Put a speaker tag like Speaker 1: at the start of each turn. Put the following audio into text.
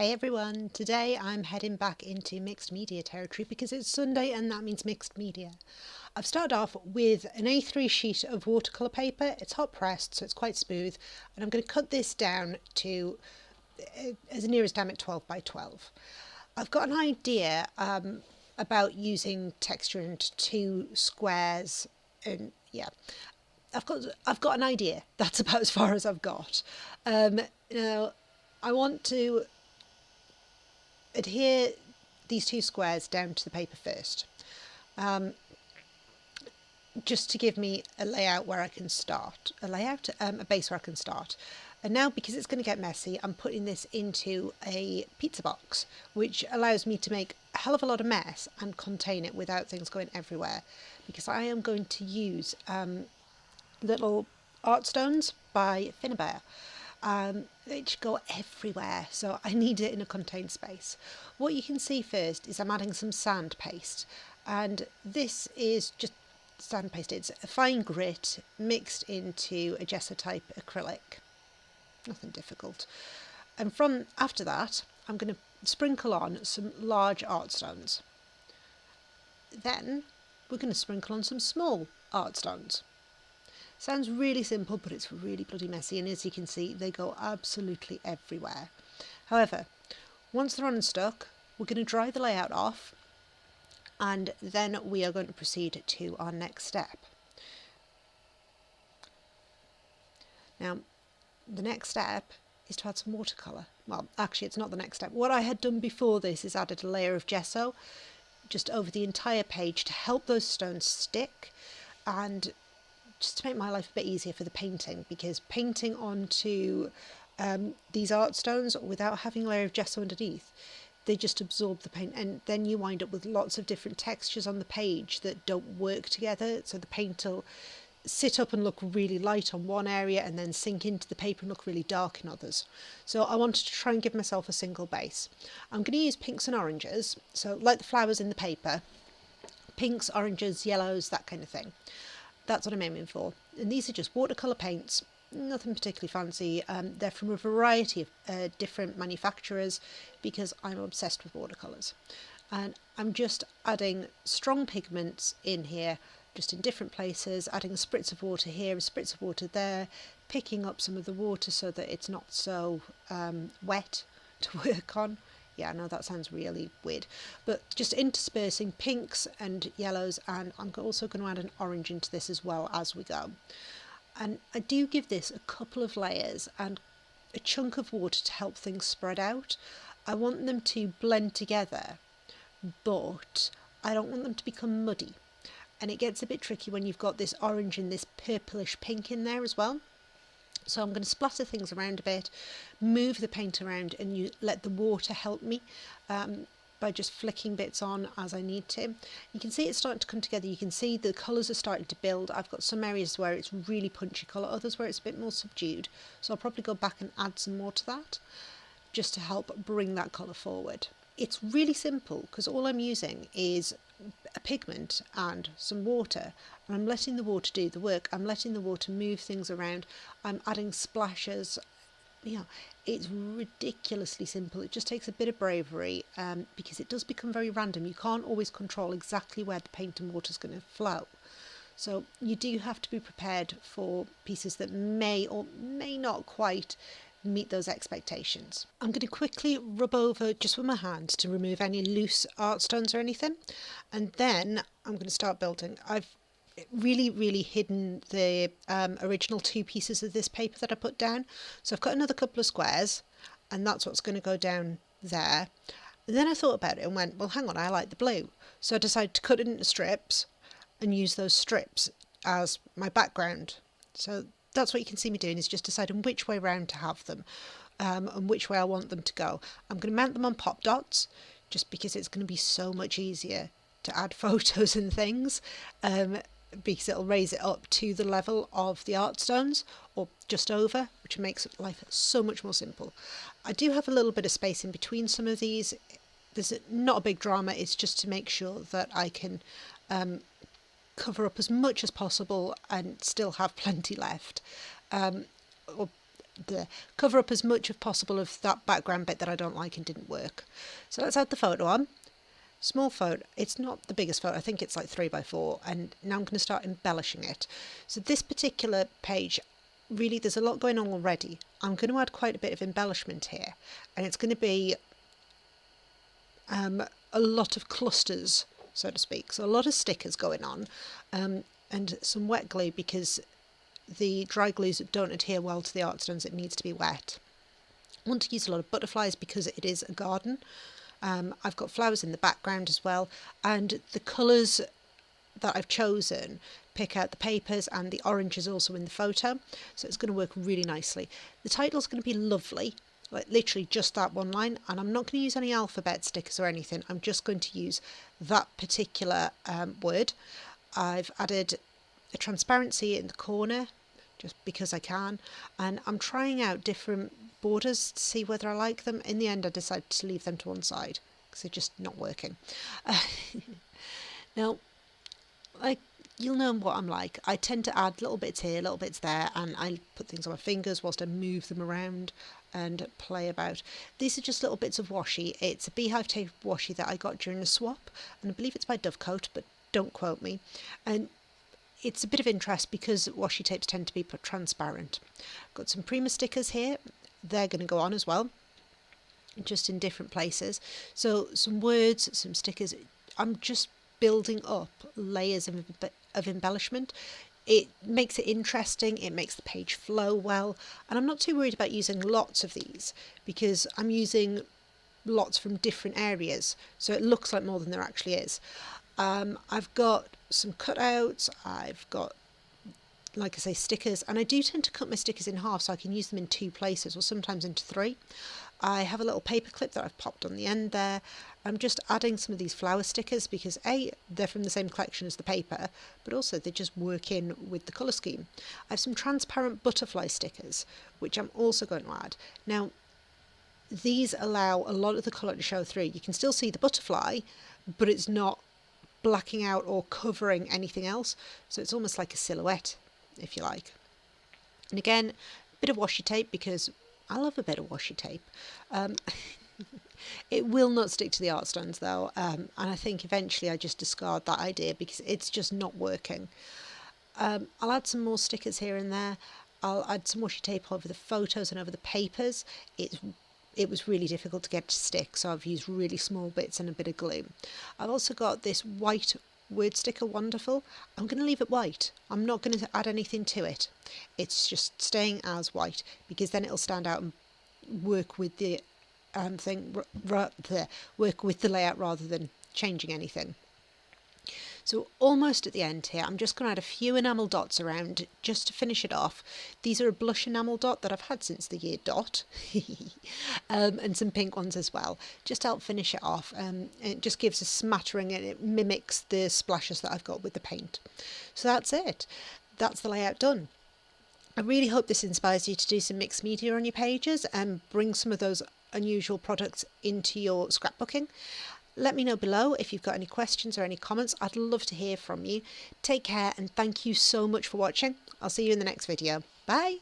Speaker 1: Hey everyone, today I'm heading back into mixed media territory because it's Sunday and that means mixed media. I've started off with an A3 sheet of watercolour paper. It's hot pressed, so it's quite smooth, and I'm going to cut this down to as near as damn it 12 by 12. I've got an idea about using texture into two squares, and yeah, I've got an idea. That's about as far as I've got. Now I want to adhere these two squares down to the paper first, just to give me a layout where I can start, a base where I can start. And now, because it's going to get messy, I'm putting this into a pizza box, which allows me to make a hell of a lot of mess and contain it without things going everywhere, because I am going to use little art stones by Finnabair, which go everywhere, so I need it in a contained space. What you can see first is I'm adding some sand paste, and this is just sand paste. It's a fine grit mixed into a gesso type acrylic, nothing difficult. And from after that I'm going to sprinkle on some large art stones. Then we're going to sprinkle on some small art stones. Sounds really simple, but it's really bloody messy, and as you can see, they go absolutely everywhere. However, once they're on and stuck, we're going to dry the layout off, and then we are going to proceed to our next step. Now, the next step is to add some watercolour. Well, actually, it's not the next step. What I had done before this is added a layer of gesso just over the entire page to help those stones stick, and just to make my life a bit easier for the painting, because painting onto these art stones without having a layer of gesso underneath, they just absorb the paint, and then you wind up with lots of different textures on the page that don't work together. So the paint will sit up and look really light on one area and then sink into the paper and look really dark in others. So I wanted to try and give myself a single base. I'm going to use pinks and oranges, so like the flowers in the paper, pinks, oranges, yellows, that kind of thing. That's what I'm aiming for. And these are just watercolour paints, nothing particularly fancy. They're from a variety of different manufacturers because I'm obsessed with watercolours. And I'm just adding strong pigments in here, just in different places, adding a spritz of water here, a spritz of water there, picking up some of the water so that it's not so wet to work on. Yeah, I know that sounds really weird, but just interspersing pinks and yellows, and I'm also going to add an orange into this as well as we go. And I do give this a couple of layers and a chunk of water to help things spread out. I want them to blend together, but I don't want them to become muddy. And it gets a bit tricky when you've got this orange and this purplish pink in there as well. So I'm going to splatter things around a bit, move the paint around, and you let the water help me by just flicking bits on as I need to. You can see it's starting to come together. You can see the colours are starting to build. I've got some areas where it's really punchy colour, others where it's a bit more subdued. So I'll probably go back and add some more to that just to help bring that colour forward. It's really simple because all I'm using is a pigment and some water, and I'm letting the water do the work. I'm letting the water move things around. I'm adding splashes. It's ridiculously simple. It just takes a bit of bravery because it does become very random. You can't always control exactly where the paint and water is going to flow. So you do have to be prepared for pieces that may or may not quite meet those expectations. I'm going to quickly rub over just with my hand to remove any loose art stones or anything, and then I'm going to start building. I've really hidden the original two pieces of this paper that I put down, so I've got another couple of squares, and that's what's going to go down there. And then I thought about it and went, well, hang on, I like the blue, so I decided to cut it into strips and use those strips as my background. So that's what you can see me doing, is just deciding which way round to have them and which way I want them to go. I'm going to mount them on pop dots just because it's going to be so much easier to add photos and things, because it'll raise it up to the level of the art stones or just over, which makes life so much more simple. I do have a little bit of space in between some of these. There's not a big drama, it's just to make sure that I can cover up as much as possible and still have plenty left. Or cover up as much as possible of that background bit that I don't like and didn't work. So let's add the photo on. Small photo, it's not the biggest photo, I think it's like 3x4, and now I'm going to start embellishing it. So this particular page, really there's a lot going on already. I'm going to add quite a bit of embellishment here, and it's going to be a lot of clusters, so to speak. So a lot of stickers going on, and some wet glue, because the dry glues don't adhere well to the art stones, it needs to be wet. I want to use a lot of butterflies because it is a garden. I've got flowers in the background as well, and the colours that I've chosen pick out the papers, and the orange is also in the photo, so it's going to work really nicely. The title's going to be lovely, like literally just that one line, and I'm not going to use any alphabet stickers or anything. I'm just going to use that particular word. I've added a transparency in the corner just because I can, and I'm trying out different borders to see whether I like them. In the end I decided to leave them to one side because they're just not working. Now, like, you'll know what I'm like. I tend to add little bits here, little bits there, and I put things on my fingers whilst I move them around and play about. These are just little bits of washi. It's a beehive tape washi that I got during a swap, and I believe it's by Dovecote, but don't quote me. And it's a bit of interest because washi tapes tend to be transparent. Got some Prima stickers here. They're going to go on as well, just in different places. So some words, some stickers. I'm just building up layers of embellishment. It makes it interesting, it makes the page flow well, and I'm not too worried about using lots of these because I'm using lots from different areas, so it looks like more than there actually is. I've got some cutouts, I've got, like I say, stickers, and I do tend to cut my stickers in half so I can use them in 2 places, or sometimes into 3. I have a little paper clip that I've popped on the end there. I'm just adding some of these flower stickers because A, they're from the same collection as the paper, but also they just work in with the colour scheme. I have some transparent butterfly stickers, which I'm also going to add. Now, these allow a lot of the colour to show through. You can still see the butterfly, but it's not blacking out or covering anything else, so it's almost like a silhouette, if you like. And again, a bit of washi tape because I love a bit of washi tape. It will not stick to the art stones though, and I think eventually I just discard that idea because it's just not working. I'll add some more stickers here and there. I'll add some washi tape over the photos and over the papers. It was really difficult to get to stick, so I've used really small bits and a bit of glue. I've also got this white word sticker, Wonderful. I'm going to leave it white. I'm not going to add anything to it. It's just staying as white because then it'll stand out and work with the work with the layout rather than changing anything. So almost at the end here, I'm just going to add a few enamel dots around just to finish it off. These are a blush enamel dot that I've had since the year dot, and some pink ones as well, just to help finish it off. It just gives a smattering and it mimics the splashes that I've got with the paint. So that's it. That's the layout done. I really hope this inspires you to do some mixed media on your pages and bring some of those unusual products into your scrapbooking. Let me know below if you've got any questions or any comments. I'd love to hear from you. Take care and thank you so much for watching. I'll see you in the next video. Bye!